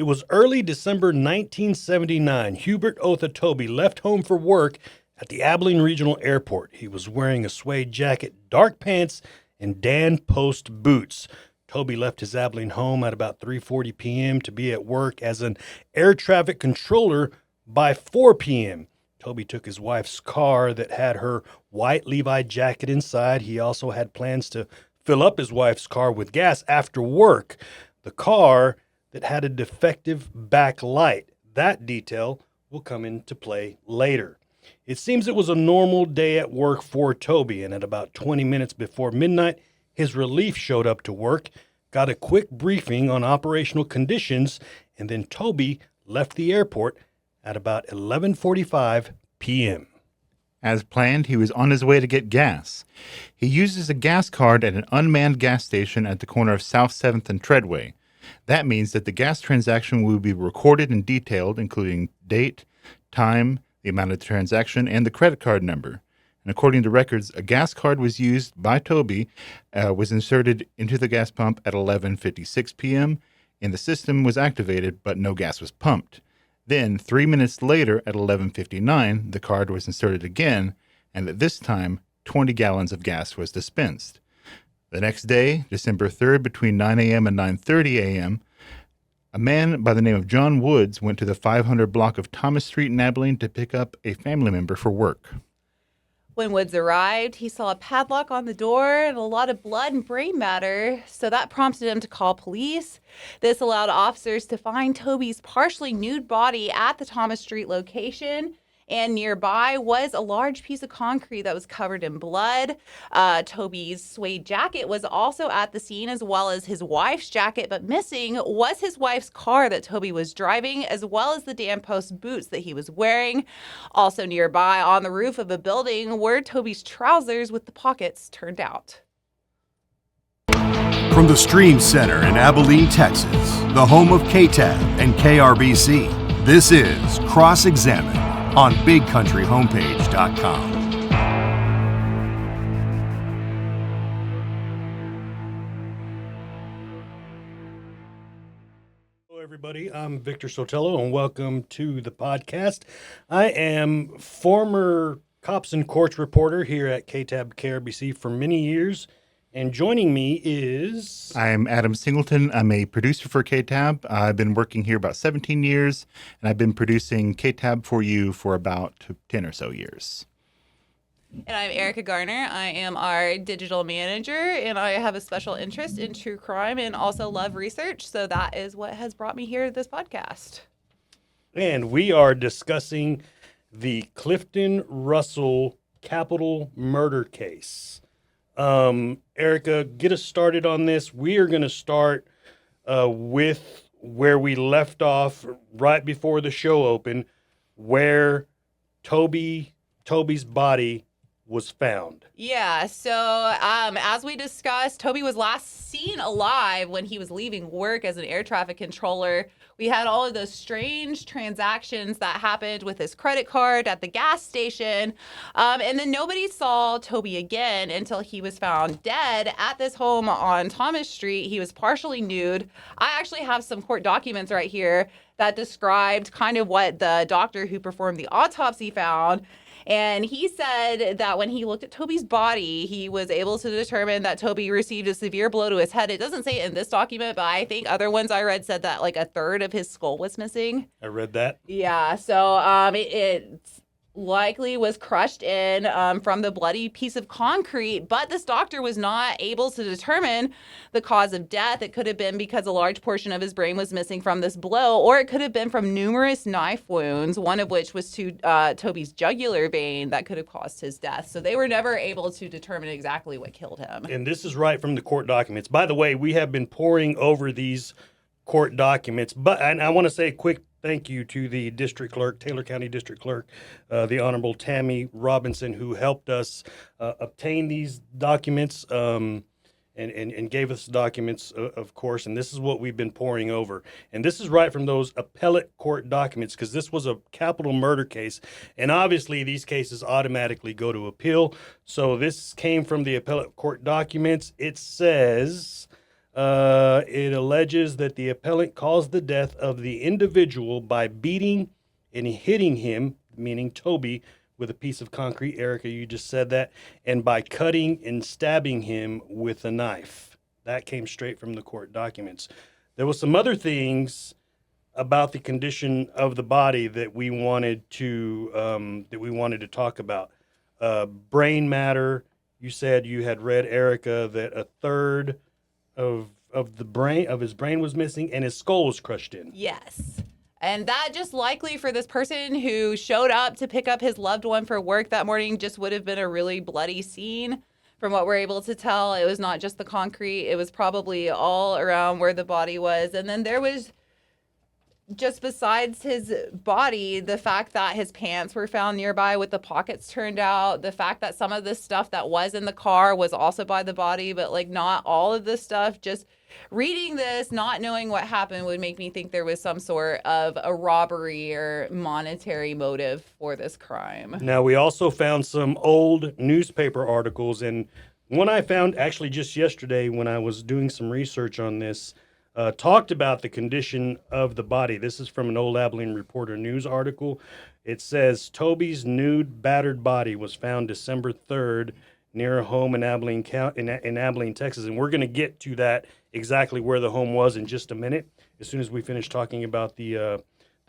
It was early December 1979. Hubert Otha Tobey left home for work at the Abilene Regional Airport. He was wearing a suede jacket, dark pants, and Dan Post boots. Tobey left his Abilene home at about 3:40 p.m. to be at work as an air traffic controller by 4 p.m. Tobey took his wife's car that had her white Levi jacket inside. He also had plans to fill up his wife's car with gas after work. The car that had a defective back light. That detail will come into play later. It seems it was a normal day at work for Tobey, and at about 20 minutes before midnight, his relief showed up to work, got a quick briefing on operational conditions, and then Tobey left the airport at about 11:45 p.m. As planned, he was on his way to get gas. He uses a gas card at an unmanned gas station at the corner of South 7th and Treadway. That means that the gas transaction will be recorded and detailed, including date, time, the amount of the transaction, and the credit card number. And according to records, a gas card was used by Tobey, was inserted into the gas pump at 11:56 p.m., and the system was activated, but no gas was pumped. Then, 3 minutes later at 11:59, the card was inserted again, and at this time, 20 gallons of gas was dispensed. The next day, December 3rd, between 9 a.m. and 9:30 a.m., a man by the name of John Woods went to the 500 block of Thomas Street in Abilene to pick up a family member for work. When Woods arrived, he saw a padlock on the door and a lot of blood and brain matter, so that prompted him to call police. This allowed officers to find Tobey's partially nude body at the Thomas Street location, and nearby was a large piece of concrete that was covered in blood. Tobey's suede jacket was also at the scene, as well as his wife's jacket, but missing was his wife's car that Tobey was driving, as well as the Dan Post boots that he was wearing. Also nearby on the roof of a building were Tobey's trousers with the pockets turned out. From the Stream Center in Abilene, Texas, the home of KTAB and KRBC, this is Cross-Examine on BigCountryHomepage.com. Hello, everybody. I'm Victor Sotelo, and welcome to the podcast. I am former Cops and Courts reporter here at KTAB KRBC for many years, and joining me is... I'm Adam Singleton. I'm a producer for KTAB. I've been working here about 17 years, and I've been producing KTAB for you for about 10 or so years. And I'm Erica Garner. I am our digital manager, and I have a special interest in true crime and also love research, so that is what has brought me here to this podcast. And we are discussing the Clifton Russell capital murder case. Erica, get us started on this. We are going to start with where we left off right before the show opened, where Tobey's body was found. Yeah, so as we discussed, Tobey was last seen alive when he was leaving work as an air traffic controller. We had all of those strange transactions that happened with his credit card at the gas station. And then nobody saw Tobey again until he was found dead at this home on Thomas Street. He was partially nude. I actually have some court documents right here that described kind of what the doctor who performed the autopsy found. And he said that when he looked at Tobey's body, he was able to determine that Tobey received a severe blow to his head. It doesn't say it in this document, but I think other ones I read said that like a third of his skull was missing. I read that. Yeah, so it likely was crushed in from the bloody piece of concrete, but this doctor was not able to determine the cause of death. It could have been because a large portion of his brain was missing from this blow, or it could have been from numerous knife wounds, one of which was to Tobey's jugular vein that could have caused his death. So they were never able to determine exactly what killed him. And this is right from the court documents. By the way, we have been poring over these court documents, and I want to say a quick thank you to the district clerk, Taylor County District Clerk, the Honorable Tammy Robinson, who helped us obtain these documents and gave us documents, of course. And this is what we've been poring over. And this is right from those appellate court documents, because this was a capital murder case. And obviously, these cases automatically go to appeal. So this came from the appellate court documents. It says... It alleges that the appellant caused the death of the individual by beating and hitting him, meaning Tobey, with a piece of concrete. Erica, you just said that. And by cutting and stabbing him with a knife. That came straight from the court documents. There was some other things about the condition of the body that we wanted to talk about. Brain matter. You said you had read, Erica, that a third of his brain was missing and his skull was crushed in. Yes. And that just likely for this person who showed up to pick up his loved one for work that morning just would have been a really bloody scene. From what we're able to tell, it was not just the concrete. It was probably all around where the body was. And then there was, just besides his body, the fact that his pants were found nearby with the pockets turned out, the fact that some of the stuff that was in the car was also by the body, but like not all of the stuff. Just reading this, not knowing what happened would make me think there was some sort of a robbery or monetary motive for this crime. Now, we also found some old newspaper articles, and one I found actually just yesterday when I was doing some research on this, talked about the condition of the body. This is from an old Abilene Reporter News article. It says, Tobey's nude, battered body was found December 3rd near a home in Abilene, in Abilene, Texas. And we're going to get to that, exactly where the home was, in just a minute, as soon as we finish talking about the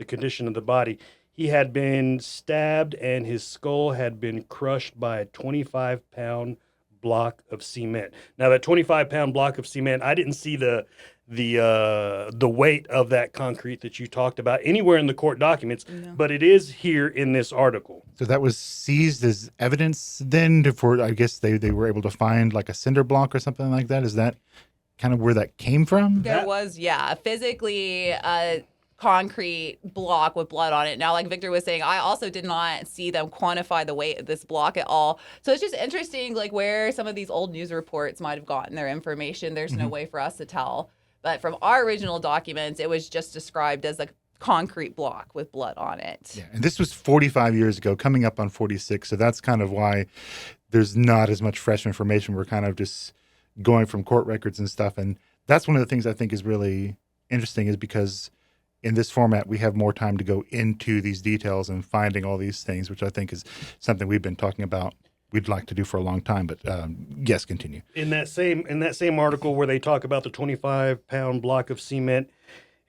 condition of the body. He had been stabbed, and his skull had been crushed by a 25-pound block of cement. Now, that 25-pound block of cement, I didn't see the weight of that concrete that you talked about anywhere in the court documents, but it is here in this article. So that was seized as evidence then for, I guess they were able to find like a cinder block or something like that. Is that kind of where that came from? There was, physically a concrete block with blood on it. Now, like Victor was saying, I also did not see them quantify the weight of this block at all. So it's just interesting, like where some of these old news reports might have gotten their information. There's no way for us to tell. But from our original documents, it was just described as a concrete block with blood on it. Yeah, and this was 45 years ago, coming up on 46. So that's kind of why there's not as much fresh information. We're kind of just going from court records and stuff. And that's one of the things I think is really interesting, is because in this format, we have more time to go into these details and finding all these things, which I think is something we've been talking about. We'd like to do for a long time, but yes, continue. In that same article where they talk about the 25-pound block of cement,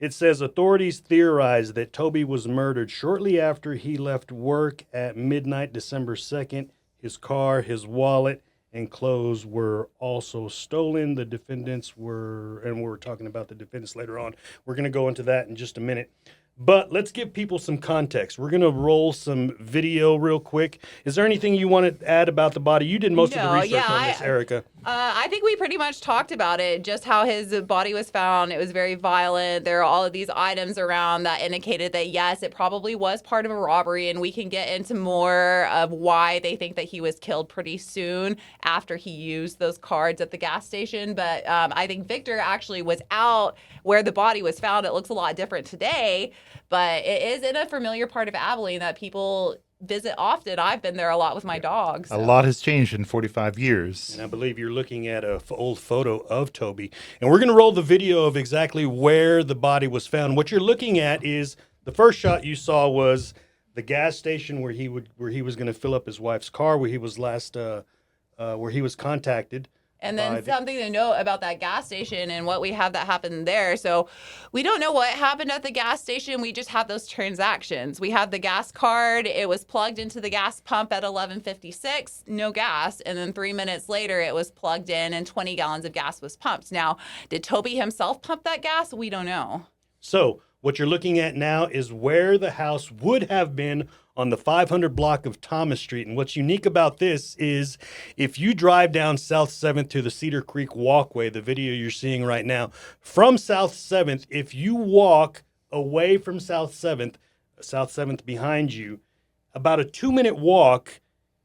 it says authorities theorize that Tobey was murdered shortly after he left work at midnight, December 2nd. His car, his wallet, and clothes were also stolen. The defendants were, and we're talking about the defendants later on. We're going to go into that in just a minute. But let's give people some context. We're going to roll some video real quick. Is there anything you want to add about the body? You did most of the research on this, Erica. I think we pretty much talked about it, just how his body was found. It was very violent. There are all of these items around that indicated that, yes, it probably was part of a robbery, and we can get into more of why they think that he was killed pretty soon after he used those cards at the gas station. But I think Victor actually was out where the body was found. It looks a lot different today, but it is in a familiar part of Abilene that people visit often. I've been there a lot with my dogs. A lot has changed in 45 years. And I believe you're looking at an old photo of Tobey. And we're going to roll the video of exactly where the body was found. What you're looking at is the first shot you saw was the gas station where he was going to fill up his wife's car, where he was where he was contacted. And then something to note about that gas station and what we have that happened there. So we don't know what happened at the gas station. We just have those transactions. We have the gas card. It was plugged into the gas pump at 11:56, no gas. And then 3 minutes later, it was plugged in and 20 gallons of gas was pumped. Now, did Tobey himself pump that gas? We don't know. So what you're looking at now is where the house would have been on the 500 block of Thomas Street. And what's unique about this is if you drive down South 7th to the Cedar Creek Walkway, the video you're seeing right now, from South 7th, if you walk away from South 7th behind you, about a 2-minute walk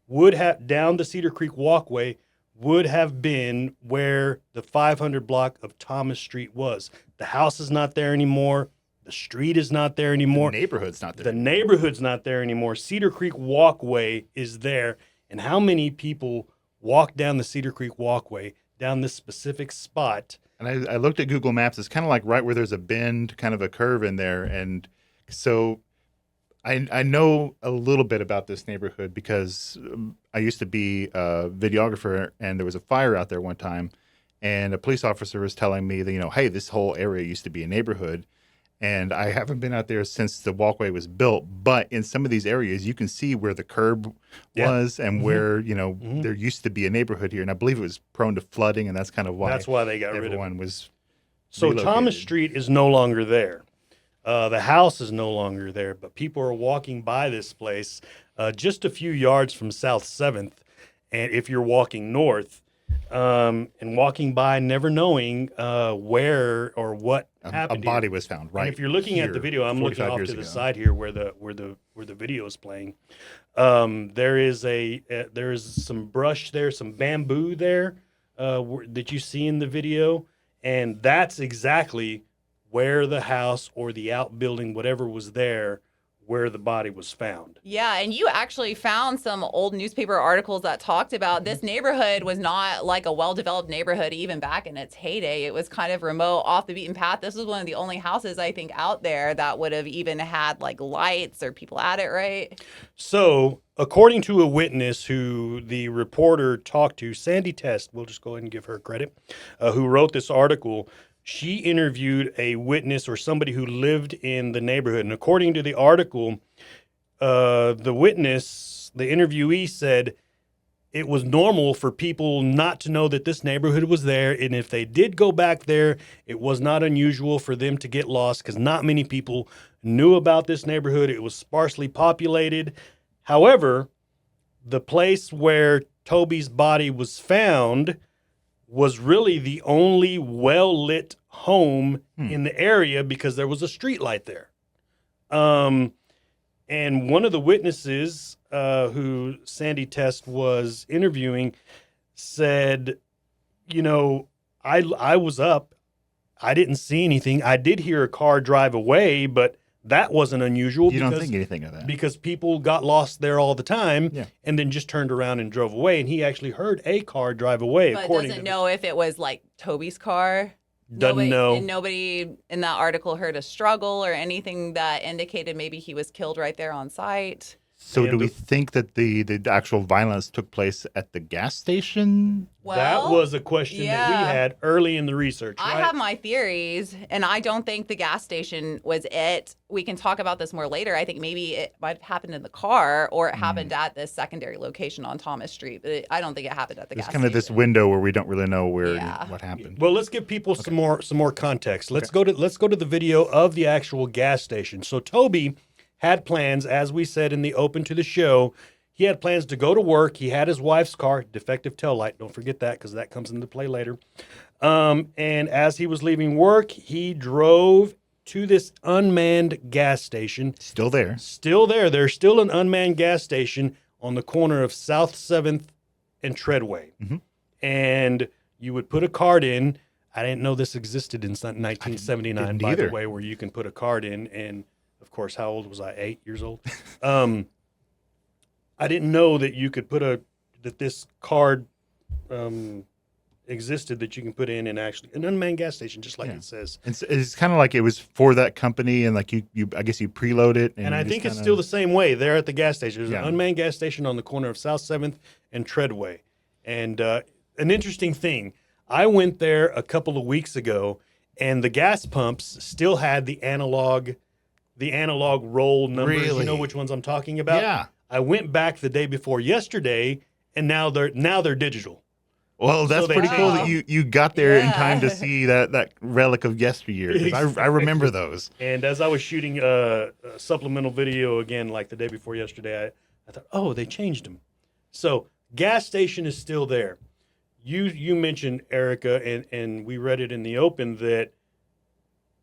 would have down the Cedar Creek Walkway would have been where the 500 block of Thomas Street was. The house is not there anymore. The street is not there anymore. The neighborhood's not there. The neighborhood's not there anymore. Cedar Creek Walkway is there. And how many people walk down the Cedar Creek Walkway, down this specific spot, And I looked at Google Maps. It's kind of like right where there's a bend, kind of a curve in there. And so I know a little bit about this neighborhood because I used to be a videographer, and there was a fire out there one time. And a police officer was telling me that, hey, this whole area used to be a neighborhood. And I haven't been out there since the walkway was built. But in some of these areas, you can see where the curb was and where, there used to be a neighborhood here. And I believe it was prone to flooding, and that's kind of why they got rid of it. Everyone was So relocated. Thomas Street is no longer there. The house is no longer there, but people are walking by this place just a few yards from South 7th. And if you're walking north, and walking by, never knowing where or what happened. A body was found, right? And if you're looking at the video, I'm looking off to the side here where the video is playing. There is some brush there, some bamboo there that you see in the video, and that's exactly where the house or the outbuilding, whatever was there, where the body was found. Yeah, and you actually found some old newspaper articles that talked about this neighborhood was not like a well-developed neighborhood even back in its heyday. It was kind of remote, off the beaten path. This was one of the only houses, I think, out there that would have even had like lights or people at it, right? So, according to a witness who the reporter talked to, Sandy Test, we'll just go ahead and give her credit, who wrote this article. She interviewed a witness or somebody who lived in the neighborhood. And according to the article, the witness, the interviewee said it was normal for people not to know that this neighborhood was there. And if they did go back there, it was not unusual for them to get lost because not many people knew about this neighborhood. It was sparsely populated. However, the place where Tobey's body was found was really the only well-lit home in the area because there was a street light there. And one of the witnesses who Sandy Test was interviewing said, I was up. I didn't see anything. I did hear a car drive away, but that wasn't unusual. You don't think anything of that. Because people got lost there all the time and then just turned around and drove away. And he actually heard a car drive away. But doesn't know if it was like Toby's car. Doesn't know. And nobody in that article heard a struggle or anything that indicated maybe he was killed right there on site. So do we think that the actual violence took place at the gas station? Well, that was a question that we had early in the research. Right? I have my theories, and I don't think the gas station was it. We can talk about this more later. I think maybe it might have happened in the car or it happened at this secondary location on Thomas Street. But I don't think it happened at the gas station. It's kind of this window where we don't really know what happened. Well, let's give people some more context. Let's go to the video of the actual gas station. So Tobey had plans, as we said in the open to the show. He had plans to go to work. He had his wife's car, defective taillight. Don't forget that because that comes into play later. And as he was leaving work, he drove to this unmanned gas station. Still there. Still there. There's still an unmanned gas station on the corner of South 7th and Treadway. Mm-hmm. And you would put a card in. I didn't know this existed in 1979, by the way, where you can put a card in. And, of course, how old was I? 8 years old? I didn't know that you could put this card existed that you can put in and actually an unmanned gas station, just like it says. It's kind of like it was for that company, and like you I guess you preload it. And I think it's still the same way there at the gas station. There's an unmanned gas station on the corner of South 7th and Treadway. And an interesting thing, I went there a couple of weeks ago, and the gas pumps still had the analog roll numbers. Really? You know which ones I'm talking about? Yeah. I went back the day before yesterday, and now they're digital. Well, that's pretty cool that you got there in time to see that relic of yesteryear. 'Cause I remember those. And as I was shooting a supplemental video again, like the day before yesterday, I thought, oh, they changed them. So gas station is still there. You mentioned, Erica, and we read it in the open that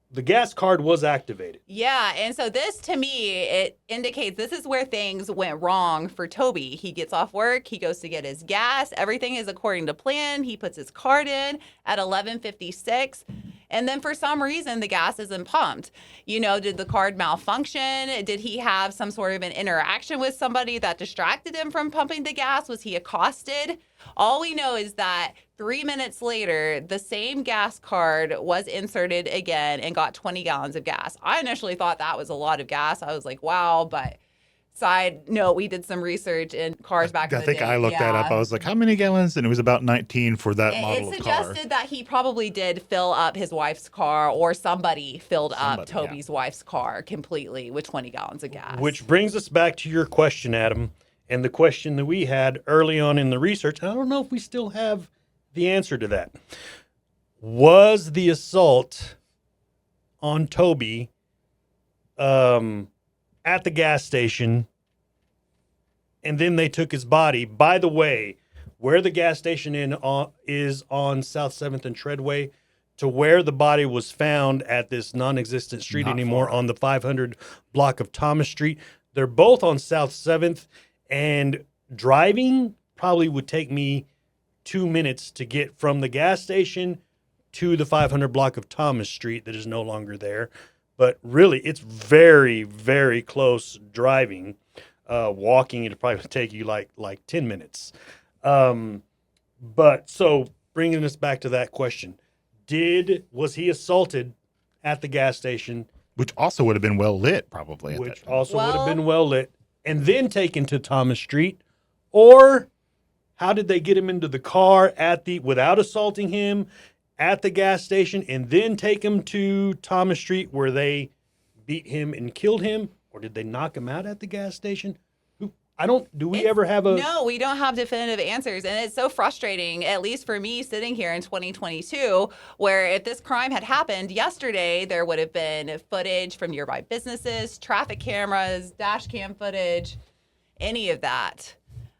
the gas card was activated. Yeah, and so this, to me, it indicates this is where things went wrong for Tobey. He gets off work, he goes to get his gas, everything is according to plan. He puts his card in at 11:56, And then for some reason, the gas isn't pumped. You know, did the card malfunction? Did he have some sort of an interaction with somebody that distracted him from pumping the gas? Was he accosted? All we know is that 3 minutes later, the same gas card was inserted again and got 20 gallons of gas. I initially thought that was a lot of gas. I was like, wow, but side note, we did some research in cars back in I the think day. I looked that up. I was like, how many gallons? And it was about 19 for that model It of car. suggested that he probably did fill up his wife's car, or somebody filled up Toby's wife's car completely with 20 gallons of gas. Which brings us back to your question, Adam, and the question that we had early on in the research. I don't know if we still have the answer to that. Was the assault on Toby at the gas station, and then they took his body? By the way, where the gas station is on South 7th and Treadway to where the body was found at this non-existent street anymore on the 500 block of Thomas Street. They're both on South 7th, and driving probably would take me 2 minutes to get from the gas station to the 500 block of Thomas Street that is no longer there. But really, it's very, very close driving. Walking, it'll probably take you like 10 minutes. But so bringing us back to that question, was he assaulted at the gas station? Which also would have been well lit, probably. Which also would have been well lit, and then taken to Thomas Street? Or how did they get him into the car without assaulting him at the gas station and then take him to Thomas Street where they beat him and killed him? Or did they knock him out at the gas station? Do we ever have a... No, we don't have definitive answers. And it's so frustrating, at least for me sitting here in 2022, where if this crime had happened yesterday, there would have been footage from nearby businesses, traffic cameras, dash cam footage, any of that.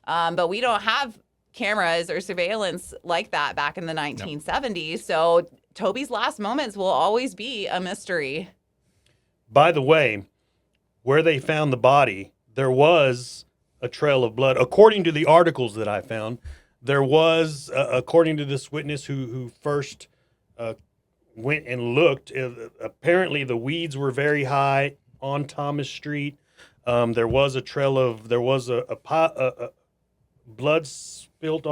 But we don't have cameras or surveillance like that back in the 1970s. No. So Toby's last moments will always be a mystery. By the way, where they found the body, there was a trail of blood. According to the articles that I found, there was, according to this witness who first went and looked, apparently the weeds were very high on Thomas Street. There was a trail of, blood spilt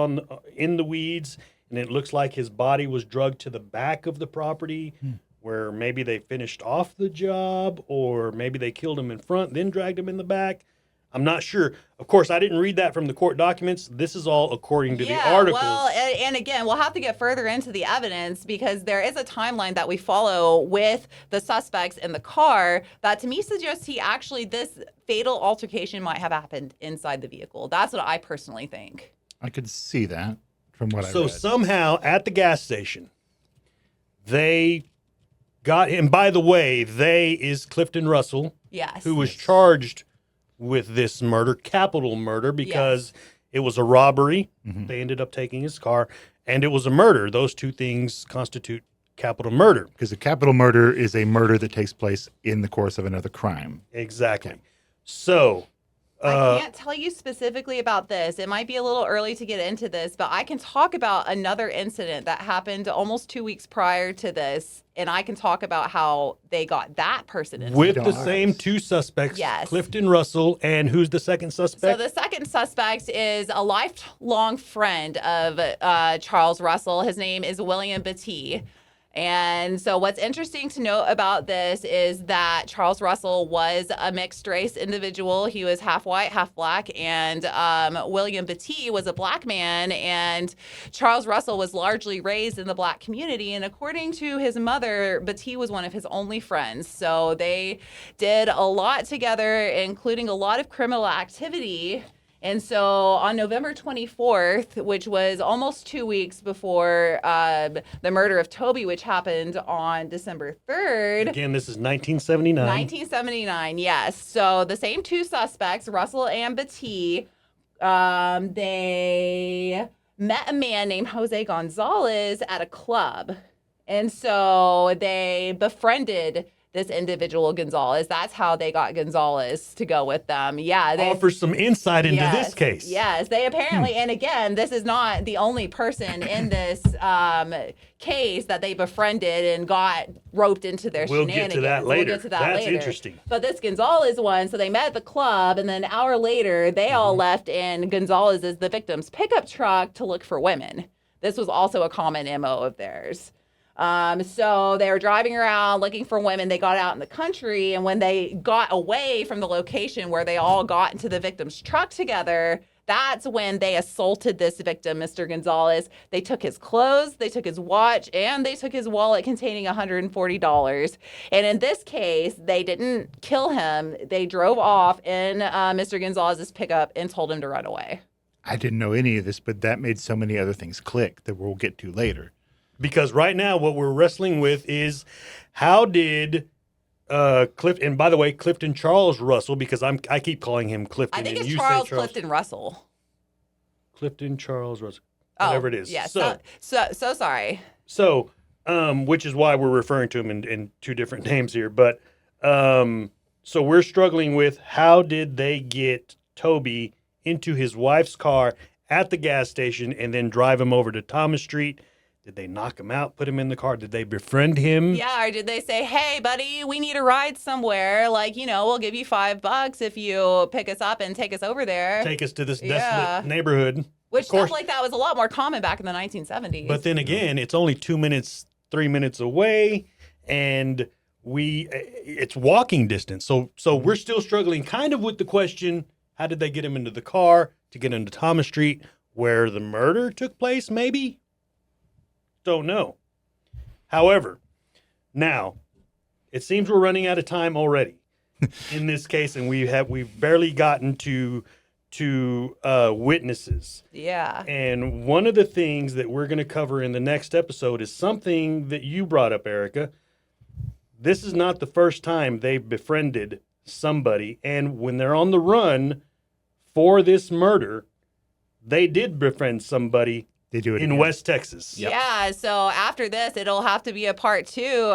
in the weeds, and it looks like his body was dragged to the back of the property where maybe they finished off the job, or maybe they killed him in front, then dragged him in the back. I'm not sure. Of course, I didn't read that from the court documents. This is all according to the articles. Well, and again, we'll have to get further into the evidence because there is a timeline that we follow with the suspects in the car that to me suggests this fatal altercation might have happened inside the vehicle. That's what I personally think. I could see that from what I read. So somehow at the gas station, they got him. By the way, is Clifton Russell, yes, who was charged with this murder, capital murder, because it was a robbery. Mm-hmm. They ended up taking his car, and it was a murder. Those two things constitute capital murder. Because a capital murder is a murder that takes place in the course of another crime. Exactly. Okay. So I can't tell you specifically about this. It might be a little early to get into this, but I can talk about another incident that happened almost 2 weeks prior to this, and I can talk about how they got that person into with the same two suspects, yes. Clifton Russell, and who's the second suspect? So the second suspect is a lifelong friend of Charles Russell. His name is William Battee. And so what's interesting to note about this is that Charles Russell was a mixed race individual. He was half white, half black, and William Battee was a black man, and Charles Russell was largely raised in the black community. And according to his mother, Battee was one of his only friends. So they did a lot together, including a lot of criminal activity. And so on November 24th, which was almost 2 weeks before the murder of Toby, which happened on December 3rd. Again, this is 1979. 1979, yes. So the same two suspects, Russell and Battee, they met a man named Jose Gonzalez at a club. And so they befriended this individual Gonzalez. That's how they got Gonzalez to go with them. Yeah. Offer some insight into this case. Yes. They apparently, and again, this is not the only person in this case that they befriended and got roped into their shenanigans. We'll get to that later. That's interesting. But this Gonzalez one, so they met at the club, and then an hour later, they all left in Gonzalez's, the victim's pickup truck to look for women. This was also a common MO of theirs. So they were driving around looking for women. They got out in the country, and when they got away from the location where they all got into the victim's truck together, that's when they assaulted this victim, Mr. Gonzalez. They took his clothes, they took his watch, and they took his wallet containing $140. And in this case, they didn't kill him. They drove off in Mr. Gonzalez's pickup and told him to run away. I didn't know any of this, but that made so many other things click that we'll get to later. Because right now what we're wrestling with is how did and by the way, Clifton Charles Russell, because I keep calling him Clifton. I think and it's you Charles say Clifton Russell. Clifton Charles Russell. Whatever it is. Yeah, so sorry. So, which is why we're referring to him in two different names here. But so we're struggling with how did they get Tobey into his wife's car at the gas station and then drive him over to Thomas Street? Did they knock him out, put him in the car? Did they befriend him? Yeah, or did they say, hey, buddy, we need a ride somewhere. Like, we'll give you $5 if you pick us up and take us over there. Take us to this desolate neighborhood. Which stuff like that was a lot more common back in the 1970s. But then again, it's only 2 minutes, 3 minutes away, and it's walking distance. So we're still struggling kind of with the question, how did they get him into the car to get into Thomas Street where the murder took place, maybe? Don't know. However, now it seems we're running out of time already in this case, and we've barely gotten to witnesses. Yeah. And one of the things that we're going to cover in the next episode is something that you brought up, Erica. This is not the first time they've befriended somebody, and when they're on the run for this murder, they did befriend somebody. They do it in again. West Texas. Yep. Yeah, so after this, it'll have to be a part 2.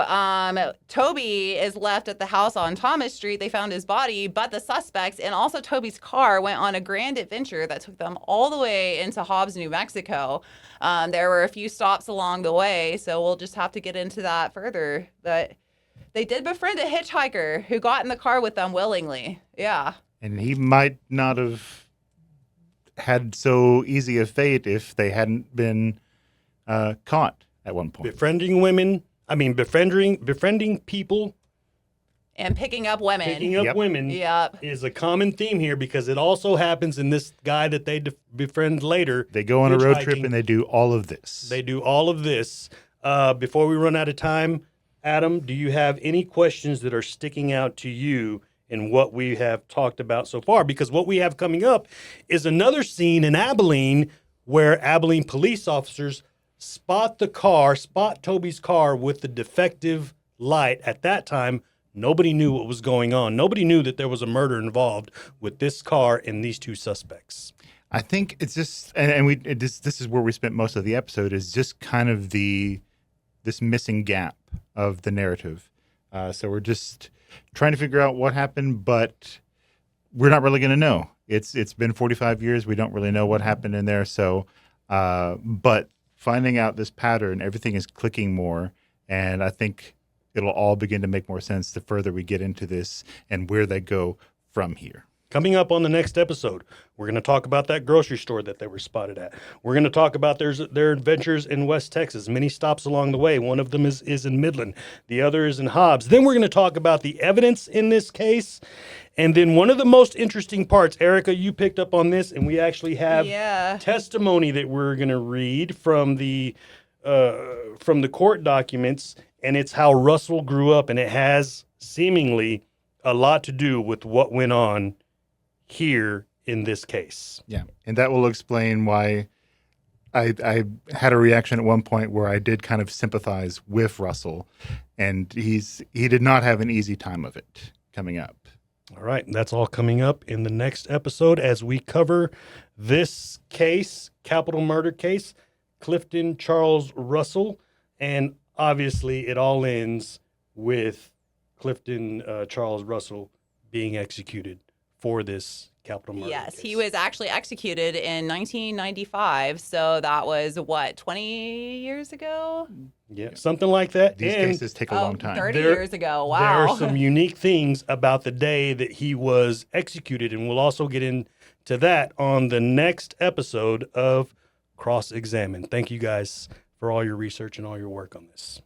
Tobey is left at the house on Thomas Street. They found his body, but the suspects and also Tobey's car went on a grand adventure that took them all the way into Hobbs, New Mexico. There were a few stops along the way, so we'll just have to get into that further. But they did befriend a hitchhiker who got in the car with them willingly. Yeah. And he might not have had so easy a fate if they hadn't been caught at one point. Befriending people. And picking up women. Picking up women is a common theme here because it also happens in this guy that they befriend later. They go on a road trip and they do all of this. Before we run out of time, Adam, do you have any questions that are sticking out to you in what we have talked about so far? Because what we have coming up is another scene in Abilene where Abilene police officers spot Tobey's car with the defective light. At that time, nobody knew what was going on. Nobody knew that there was a murder involved with this car and these two suspects. I think it's just, this is where we spent most of the episode, is just kind of this missing gap of the narrative. So we're just trying to figure out what happened, but we're not really going to know. It's been 45 years. We don't really know what happened in there. So, but finding out this pattern, everything is clicking more. And I think it'll all begin to make more sense the further we get into this and where they go from here. Coming up on the next episode, we're going to talk about that grocery store that they were spotted at. We're going to talk about their adventures in West Texas, many stops along the way. One of them is in Midland. The other is in Hobbs. Then we're going to talk about the evidence in this case. And then one of the most interesting parts, Erica, you picked up on this, and we actually have testimony that we're going to read from the court documents, and it's how Russell grew up, and it has seemingly a lot to do with what went on here in this case. Yeah, and that will explain why I had a reaction at one point where I did kind of sympathize with Russell, and he did not have an easy time of it coming up. All right, that's all coming up in the next episode as we cover this case, capital murder case, Clifton Charles Russell, and obviously it all ends with Clifton Charles Russell being executed for this capital murder Yes, case. he was actually executed in 1995. So that was what, 20 years ago? Yeah, something like that. These And cases take a long time. 30 There- years ago. there are Wow. some unique things about the day that he was executed, and we'll also get into that on the next episode of Cross Examine. Thank you guys for all your research and all your work on this.